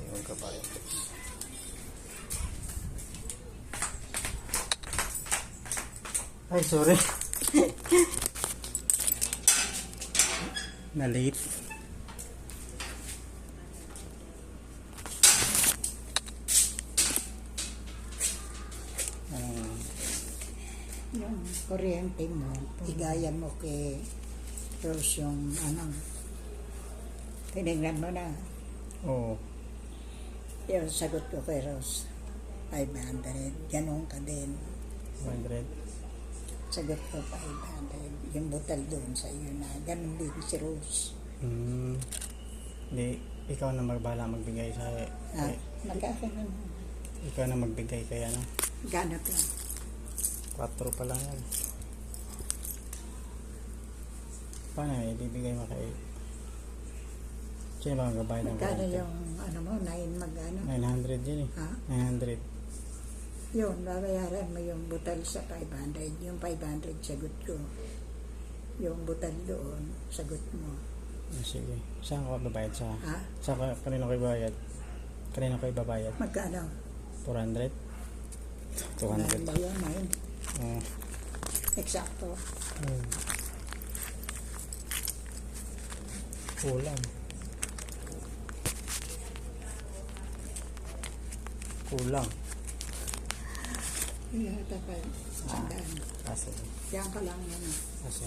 Yung kabayo. Ay, sorry. Na-late. Yung kuryente mo, igaya mo kay Rose yung ano. Tinignan mo na. Oo. Yung sagot ko kay Rose, 500. Ganun ka din. 100. Sagot ko 500. Yung butal doon sa iyo na. Ganun din si Rose. Hindi, ikaw na magbala magbigay sa... Magkakaroon na. Ikaw na magbigay kaya ano? Ganap lang. 4 pa lang yan. Paano ibibigay mo kay... Sino ba magbabayad ng Magkano kuryente? yung ano mo, 9 magano? 900 yun eh. Ha? 900. Yun, babayaran mo yung butal sa 500. Yung 500 sagot ko. Yung butal doon, sagot mo. Sige. Saan ka babayad sa... Ha? Saan ka, kanino ko ibabayad? Kanino ko ibabayad? Magkano? 400? 200. Ba yun? 9? Oo. Eksakto. Kulang. Kulang. Iya, tapay. Sandaan. Kasi. Yan ka lang yan. Kasi.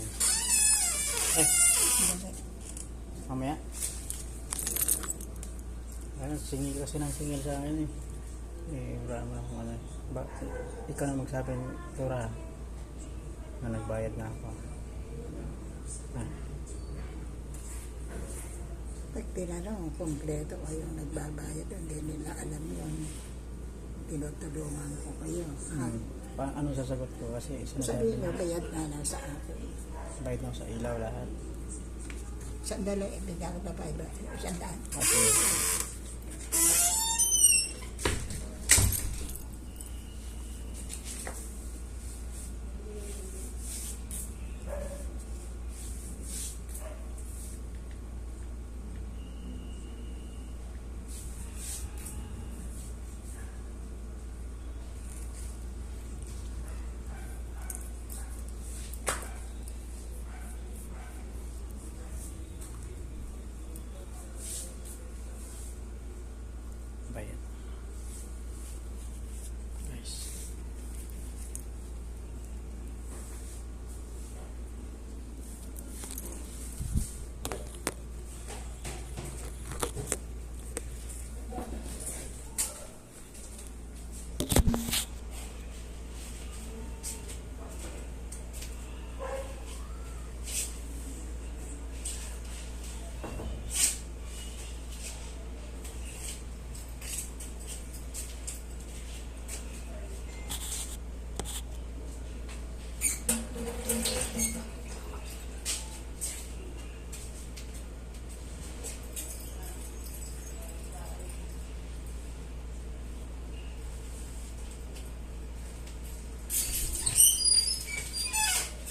Mamaya. Ayun, singil kasi ng singil sa akin eh. Wala mo na kung ano. Ikaw na magsabi, Tura, na nagbayad na ako. Pag tinanong, kompleto kayong nagbabayad, hindi nila alam yung tinutulungan ko kayo. Ano sasagot ko? Kasi Sabihin sinasabi nyo, na bayad na lang sa akin. bayad na ako sa ilaw lahat. Sandali, bigyan ko na 500. Sandaan. Kasi bayad. Nice.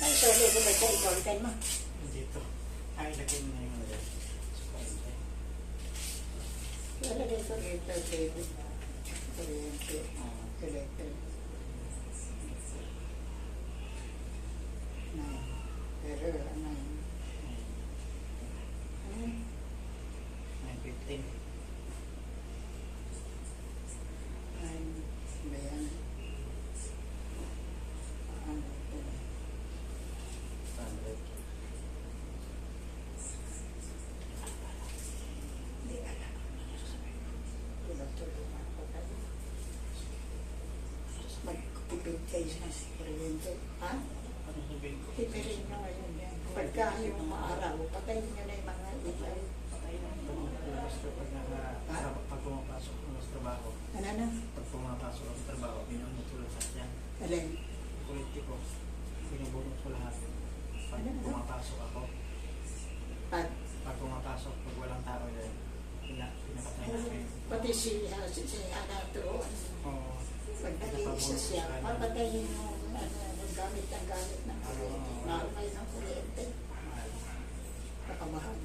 Ay, sorry ko ba sa ibolten mo? Dito. Ay, lagyan mo na yung mga Lalagay ko dito, David. Kuryente. Electric. Pero, ano? 915. Bayan. Ano ito? 100. Hindi alam. Tulong-tulungan ko kayo. Magkupit kayo sa kuryente. Ha? Ano sabihin ko? Tipirin nyo ngayon yan. Pagka yung maaraw, patayin nyo na yung mga ilaw. Patay na. Pag pumapasok ako sa trabaho, Ano na? pag pumapasok ako sa trabaho, pinutulong sa kanya. Alin? Kulit ko. Binubulong ko lahat. Pag pumapasok ako, pag pumapasok, pag walang tao yan, pinapatay na kayo. Pati si Anato, Oo. pag nag-iisa siya, papatayin mo gamit ng kuryente. Mahal ng kuryente. Nakamahal.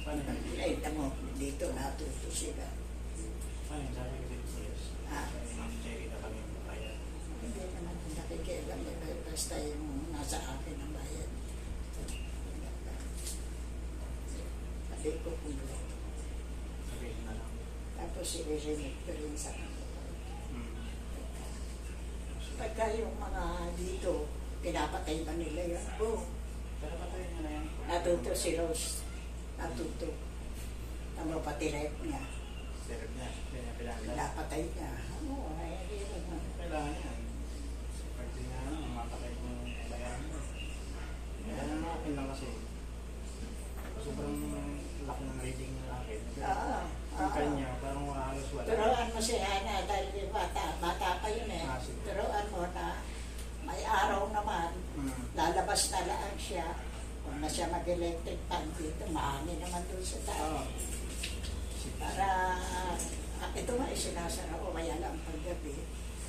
Paano yan? Ay, tamo, dito natuto sila. Ayun, sabi ko dito yes. Ah. Ma'am Jerry na kami kaya. Hindi naman nakikialam basta yung nasa akin ang bayad. Pati ko kung Sabihin na lang. tapos i-remit ko rin sa kanila. Hmm. Pagka yung mga dito, pinapatay ba nila yun? Oo. Pero patuloy niya na yan. Natuto si Rose. Natuto. Tama pati rep niya. Sirip niya. Pinapilanda. Napatay niya. Oo, ay, hindi naman. Kailangan yan. Pag di nga mapatay mo yung bayaran mo. Kaya naman akin lang kasi. Sobrang laki ng reading ng akin. Yung kanya, parang halos wala. Turuan mo si Hana dahil yung bata pa yun eh. Ah, sige. Turuan mo na may araw naman, lalabas na lang siya. Kung na siya mag-electric fan dito, maani naman doon sa tao. Oo. Para, ito nga isinasara ko, kaya lang paggabi,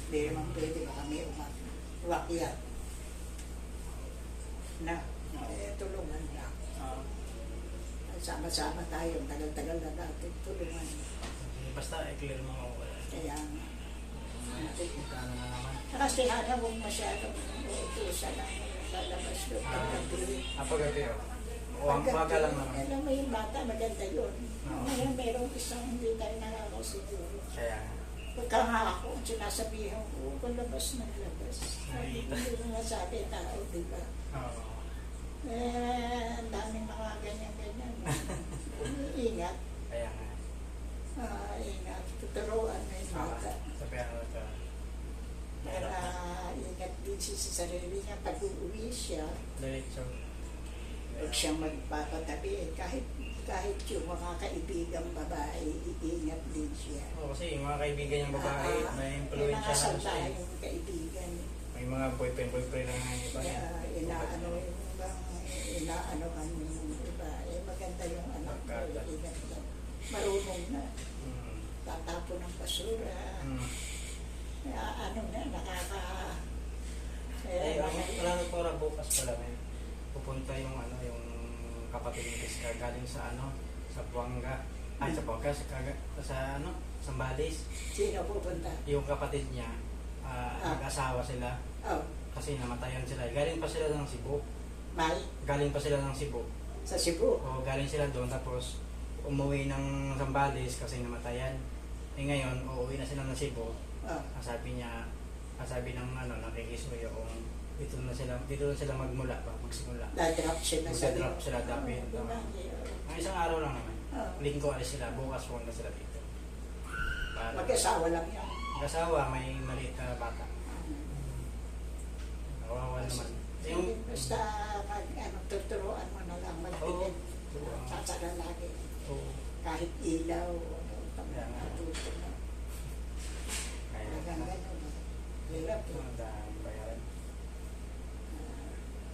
hindi naman pwede ba kami umakyat. Na, tulungan lang. Sama-sama tayo, tagal-tagal na natin tulungan. Basta i-clear mo ako. Kaya nga. Magkano na naman? Kasi hana huwag masyadong uutusan ang lalabas doon paggabi. Paggabi o? O ang baga lang naman. Alam mo yung bata, maganda yun. Oo. Ngayon merong isang hindi tayo nakakasiguro. Kaya nga. Pagka nga ako, sinasabihan ko, kung labas ng labas. Ay. Hindi ko nga sabi tao, di ba? Oo. Ang daming mga ganyan-ganyan. Ingat. Kaya nga. Ingat. Tuturuan na yung bata. Sabihan ko ito. Para ingat din siya sa sarili niya. Pag uuwi siya, Diretso. huwag siyang magpapatabi. Kahit yung mga kaibigang babae, iingat din siya. Oo, kasi yung mga kaibigan niyang babae, may May impluensyahan mga siya. tayong kaibigan. May mga boyfriend lang ng iba niya. Inaano yung bang inaanoan yung iba. Maganda yung anak mo. Maganda. Ingat ka. Marunong na. Mm. Tatapon ng basura. Mm. Ano na, nakaka... Wala na po bukas pala may pupunta yung yung kapatid ni Kiska galing sa sa Buanga. Ay, sa Buanga, sa Sambales. Sino pupunta? Yung kapatid niya, nag-asawa sila Oh, kasi namatayan sila. Galing pa sila ng Cebu. May? Galing pa sila ng Cebu. Sa Cebu? O galing sila doon tapos umuwi ng Sambales kasi namatayan. Ngayon, uuwi na sila ng Cebu. Oh, Sabi niya, sabi ng nakikisuyo kung dito na sila magmula ba, magsimula. dadrop sila sa Magdadrop sila dapat. Ang isang araw lang naman. Oh. Linggo alis sila, bukas punta sila dito. Para Mag-asawa lang yan. mag-asawa, may maliit na bata. Kawawa naman. Yung, Basta tuturuan mo na lang Oo. magpilin. Sasara lagi. Oo. Kahit ilaw, Kaya nga. matuto na. Kaya, Hanggang gano'n. Hirap eh. ang daming bayaran.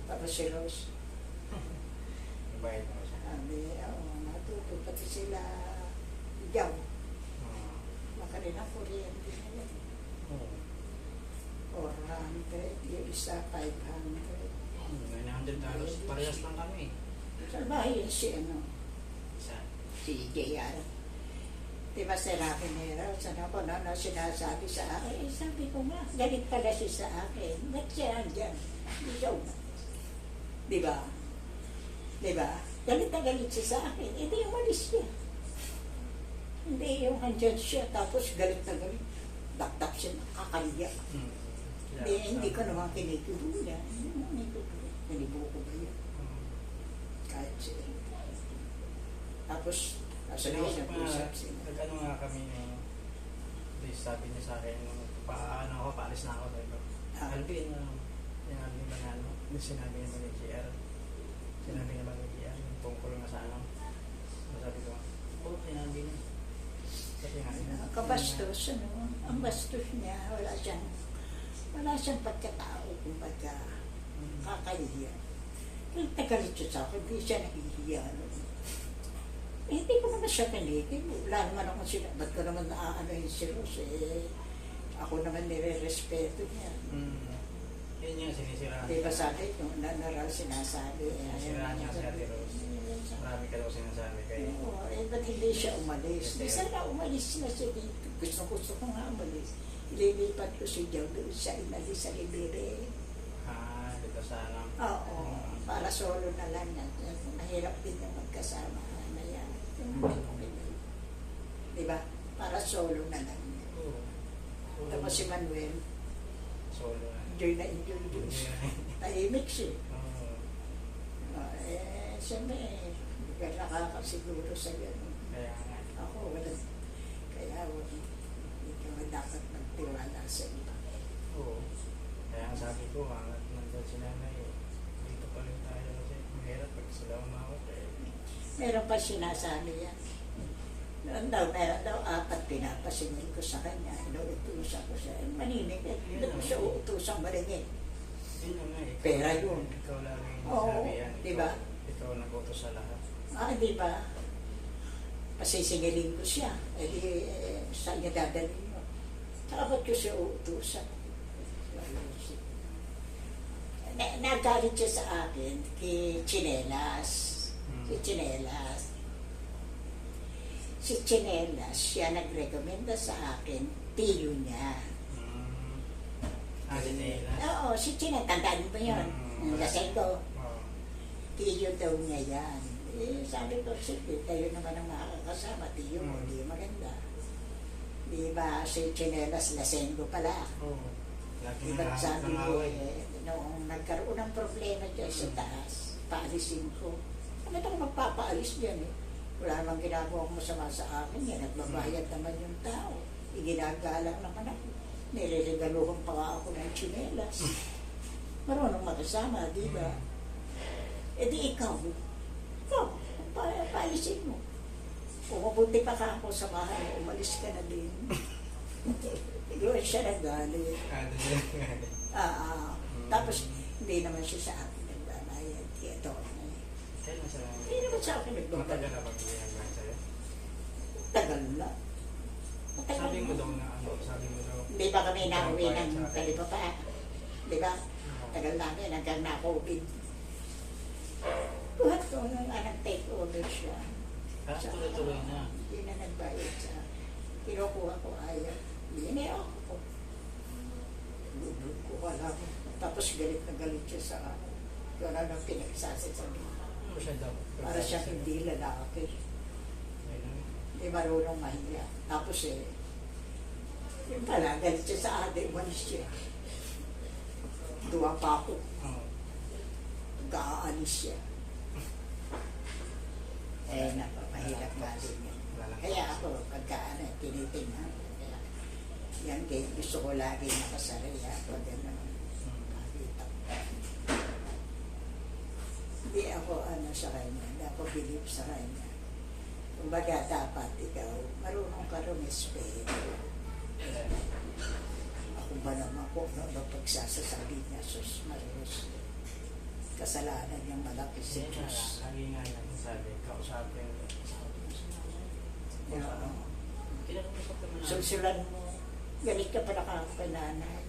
Tapos si Rose, Yung bayad mo siya. matuto pati sila Ijaw. Oo. Baka rin ang kuryente nila. Oo. 400, yung isa 500. $900. Parehas lang kami. Sa bahay si Isa. si JR. Diba si Rafinero, sana ko na sinasabi sa akin, sabi ko nga, galit pala siya sa akin. Ba't siya andyan? Ikaw na. Diba? Diba? Galit na galit siya sa akin. Hindi umalis siya. Hindi yung andyan siya, tapos galit na galit. Dakdak siya, nakakaliya. Hindi ko naman kinikibulan. Kinibo ko ba yun? Kahit siya. Tapos, sabi siya, usap siya. Nag-ano nga kami sabi niya sa akin, paalis na ako. Alvin, sinabi ba nga, sinabi naman ni GR. Sinabi naman ni GR, yung tungkol nga sa sabi ko, sinabi niya. Sabi nga, Kabastos, ang bastos niya, wala siyang pagkatao, kumbaga, kakahiya. Nagtagalit siya sa akin, hindi siya nahihiya. Hindi ko naman siya pinigil. Wala naman ako sila. Ba't ko naman naaano yung si Rose? Ako naman nire-respeto niya. Yun yung sinisiraan. Di ba sabi ko, raw sinasabi. Sinisiraan niya si Ate Rose. Marami ka daw sinasabi kayo. Oo, ba't hindi siya umalis? Di sana umalis na siya dito. Gusto ko nga umalis. Ililipat ko si Joe doon sa inalis sa Libere. Dito sana. Oo, para solo na lang yan. Mahirap din yung magkasama. Mamaya. Di ba? Para solo na lang. Oo. Tapos si Manuel, Solo na. enjoy na enjoy doon siya. Tahimik siya. Oo. Siyempre, hindi ka nakakasiguro sa gano'n. Kaya nga. Ako, wala. Kaya, hindi ka dapat magtiwala sa iba. Oo. Kaya ang sabi ko, hangat nandun si nanay. Dito pa rin tayo kasi mahirap pag sila umawat eh. Meron pa sinasabi yan. Meron daw, 4 pinapasingin ko sa kanya. Inuutusan ko siya. Maninig, hindi ko siya uutusang maringin. Yun yung nga eh. Pera yun. Ikaw lang yung Oo, sabi yan. diba? Ikaw nag-utos sa lahat. Di ba? Pasisingilin ko siya. Di, saan niya dadalhin mo? Dapat ko siya uutusan. Nagalit siya sa akin kay Chinelas. Si Chinelas. Si Chinelas, siya nagrekomenda sa akin, tiyo niya. Si Nela. Oo, si Chinelas, tandaan mo yun. Lasing ko. Oo. Tiyo daw niya yan. Sabi ko, sige, tayo naman ang makakasama, tiyo mo, di maganda. Di ba, si Chinelas, lasing ko pala. Oo. Lagi Di ba, na sabi ko, away. noong nagkaroon ng problema dyan sa taas, paalisin ko. Ano itong magpapaalis dyan eh? Wala namang ginagawa masama sa akin yan. Nagbabayad naman yung tao. Iginagalang naman ako. Nililigaluhan pa nga ako ng tsinelas. Marunong makasama, di ba? E di ikaw, paalisin mo. Kung mabuti pa ka ako sa bahay, umalis ka na din. Doon siya nagalit. Tapos, hindi naman siya sa akin nagbabayad. Ito, Kailan siya? hindi naman sa akin Matagal nagbabayad. na pag-iyagan sa'yo? Tagal na. Matagal Sabi mo na. daw na ano? Sabi mo daw? Di ba kami nauwi Ikaw ng sa akin. Talipapa? Di ba? Tagal namin hanggang na-COVID. Buhat ko nung anak take over siya. Tuloy-tuloy na. Hindi na nagbayad sa kinukuha ko ayaw. Hindi ako. Lulod ko alam. Tapos galit na galit siya sa akin. Kung ano nang pinagsasasabi. Ano siya daw? Para siya hindi lalaki. Ayun. Hindi marunong mahiya. Tapos yung pala, galit siya sa atin, umalis siya. Duwa pa ako. Oo. Gaalis siya. Napapahirap nga din yun. Kaya ako, pagka tinitingnan ko. Kaya, yan kaya gusto ko lagi nakasaraya. Pag nakita ko. Hindi ako sa kanya. Hindi ako believe sa kanya. Kumbaga, dapat ikaw, marunong ka rumispeto. Ako ba naman po, pagsasasabi niya, sus, Maros, kasalanan niyang malaki si Kasi Diyos. lagi nga natin sabi, kausapin mo. Kinakausap naman natin. Sulsulan mo, galit ka pa nanay.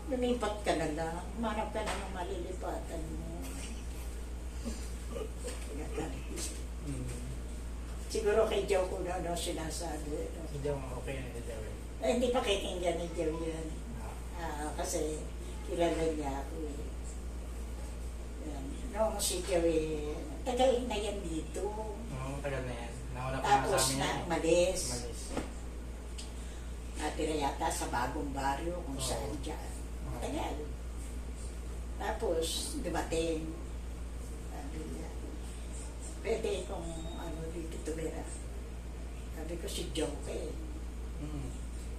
Lumipat ka na lang, manap ka na ng malilipatan mo. Siguro kay Joe ko na sinasabi. Hindi ako okay na ito. Hindi pa kikinggan ni Joe yan. Kasi kilala niya ako eh. Yan. Noong si Joe tagal na yan dito. Oo, tagal na yan. Nawala pa nga Tapos sa amin na yan. umalis. Malis. Natira yata sa bagong baryo kung Oo. saan dyan. Oo. Tagal. Tapos dumating. Sabi niya, pwede kung dito tumira. Sabi ko si Joe eh.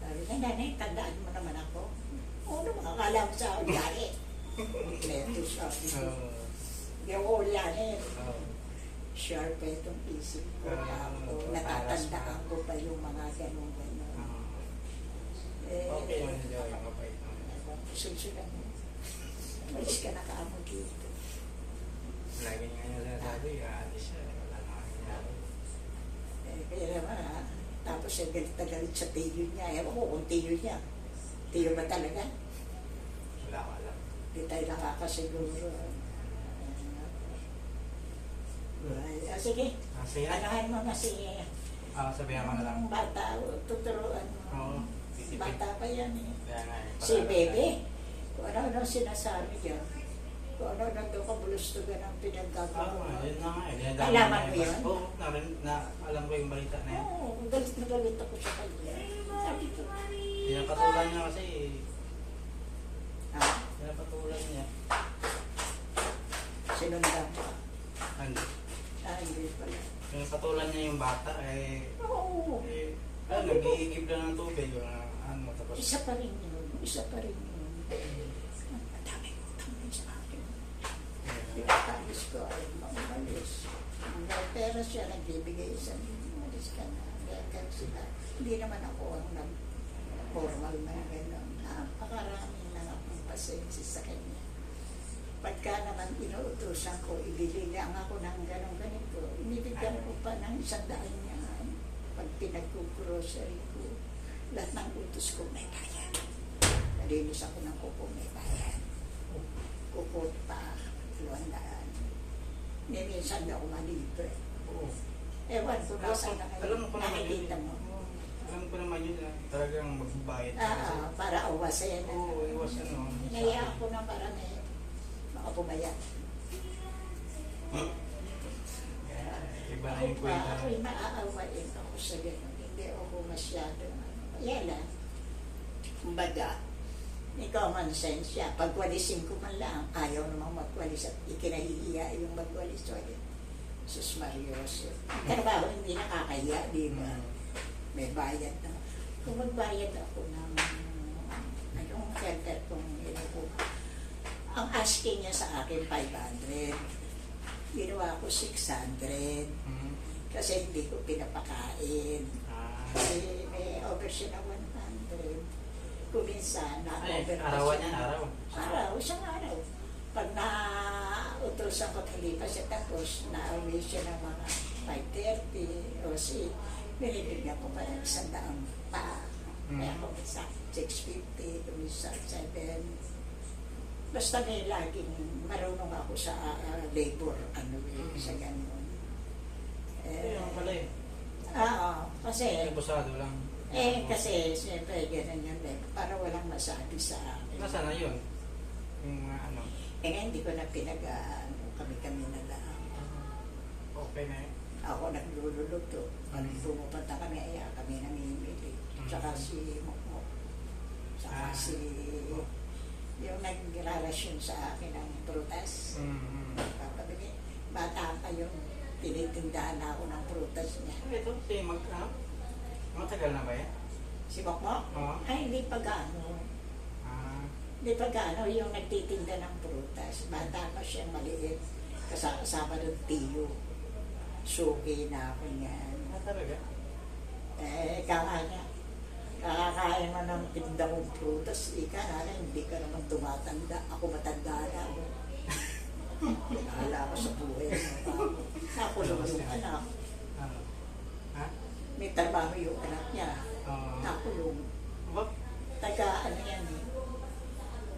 Sabi niya, nanay, tandaan mo naman ako. Oo naman, akala mo sa akin yari. Kompleto siya. Yung ulanin. Sharp pa itong isip ko. Ako, natatandaan ko pa yung mga ganun-ganun. Okay naman niya yung kapait naman. Susunod mo. Malis ka na kaamo dito. Lagi nga niya sinasabi, aalis siya. Wala na nangyari. Kaya naman, tapos galit na galit sa tiyo niya. Ewan ko kung tiyo niya. Tiyo ba talaga? Wala ko alam. Di tayo nakakasiguro. Sige, Sige na. anahan mo na si Sabihan ko na lang. ang bata, tuturuan mo. Oo. Titipid. Bata pa yan eh. Kaya nga eh. Si Bebe, kung ano-ano sinasabi niya. Kung ano-ano daw kabulustugan ang pinagkagawa. Yun na nga eh. Alaman mo yun? Oo, alam ko yung balita na yan. Oo, galit na galit ako sa kanya. Sabi ko, Pinapatulan niya kasi. ha? Pinapatulan niya. Sinundan ko. Ano? Hindi pala. Pinapatulan niya yung bata eh. Oo. Nag-iigib lang ng tubig. Tapos. Isa pa rin yun. Isa pa rin yun. Ang daming utang din sa akin. Pinatalis ko ay maumalis. May pera siya, nagbibigay isang umalis ka na. Gagal sila. Hindi naman ako ang formal na gano'n. Napakaraming na akong pasensya sa kanya. Pagka naman inuutusan ko, ibili lang ako ng gano'ng ganito. Inibigyan ko pa ng 100 yan. Pag pinag-grocery ko, lahat ng utos ko may bayad. Nalinis ako ng kuko, may bayad. Kukot pa, 200. Minsan na ako malibre. Oo. Ewan ko na saan na Alam ko naman yun. nakikita mo. Alam ko naman yun. Talagang magbayad. Para awasin. Oo, iwas ano. Naya ako na para may makapumayat. Iba na yung kwenta. Ako'y maaawain ako sa gano'n. Hindi ako masyado. Kaya lang, kumbaga, may common sense siya. Pag walisin ko man lang, ayaw namang magwalis at ikinahihiya yung magwalis. So, sus Marios. Ang trabaho hindi nakakahiya, di ba? May bayad na. Kung magbayad ako ng anong shelter kung inukuha. Ang asking niya sa akin 500. Ginawa ko 600. Kasi hindi ko pinapakain. Kasi may over siya na 100. Kung minsan, na-over Arawan yan, araw. Araw, isang araw. Pag na-utusan ko talipa siya, tapos na-away siya ng mga 5:30 o binibigyan ko pa ng 100 pa. Kaya kung minsan 650, kung minsan 7. Basta may laging marunong ako sa labor, sa ganun. Yung pala eh. Oo, kasi, Busado lang. kasi siyempre ganun yun eh, para walang masabi sa akin. Nasaan na yun? Yung mga ano. Ngayon, hindi ko na kami-kami na lang. Okay na yun. Ako nagluluto. Pag pumupunta kami, kami namimili. Tsaka si Mokmok. Tsaka si yung nagrelasyon sa akin ng prutas. Kapabili, bata pa yung tinitindahan ako ng prutas niya. Ito, matagal na ba yan? Si Mokmok? Oo. Ay, hindi pa gaano. Hindi pa gaano yung nagtitinda ng prutas. Bata pa siya, maliit. Kasama ng tiyo. Suki na ako niyan. Talaga? Kaya niya, kakakain mo ng tinda mong prutas, hindi ka naman tumatanda. Ako matanda na ako. Pinala ko sa buhay mo. Nakulong yung anak. May trabaho yung anak niya. Nakulong. Taga ano yan eh.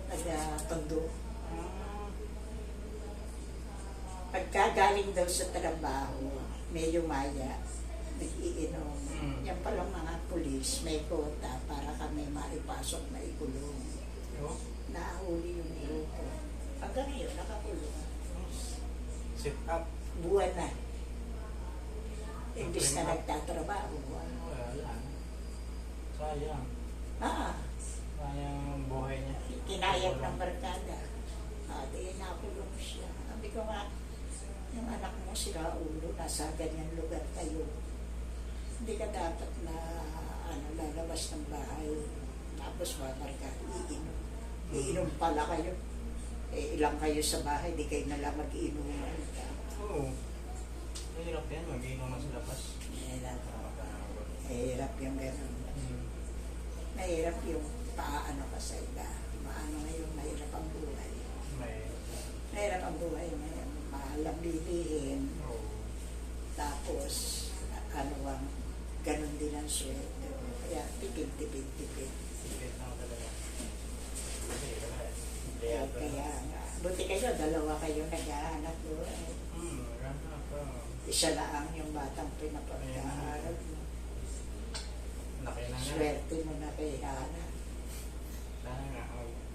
Taga Tondo. Pagkagaling daw sa trabaho, may lumaya, nag-iinom. Yan palang mga pulis, may kota para kami maipasok na ikulong. Nahuli yung grupo. Hanggang ngayon, nakakulong. Sit up. Buwan na. Imbis na nagtatrabaho. Wala. Sayang. Sayang ang buhay niya. Kinayag ng barkada. Di nakulong siya. Sabi ko nga, yung anak mo sila ulo, nasa ganyan lugar kayo. Hindi ka dapat na lalabas ng bahay. Tapos mamarka, iinom. Iinom pala kayo. Ilang kayo sa bahay, di kayo nalang mag-iinuman ka. Oo. Mahirap yan, mag-inom na sa labas. Mahirap yung gano'n. Mahirap yung paano ka sa iba. Paano ngayon, mahirap ang buhay. Mahirap ang buhay ngayon. Mahal ang bilihin. Tapos, ganun din ang sweldo. Kaya tipid. Tipid na talaga. Kaya ito. Kaya nga. Buti kayo, dalawa kayo nag-aanap doon. Maganda pa. Isa lang yung batang pinapag-aaral mo. Laki na nga. Swerte mo na kay Hana. Sana nga,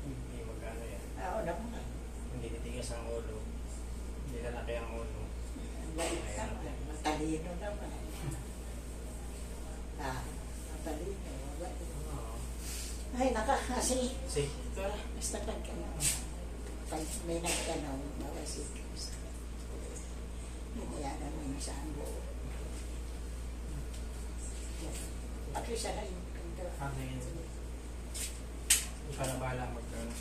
hindi mag-ano yan. Oo naman. Hindi titigas ang ulo. Hindi lalaki ang ulo. Ang bait naman. Matalino naman. Matalino. Mabait. Oo. Ay, kasi Sige, tara. basta pag may nagtanong, bawasik. Hindi namin sa buo. At isa na yung pinto. Ano yun? Ikaw na bahala mag-ano.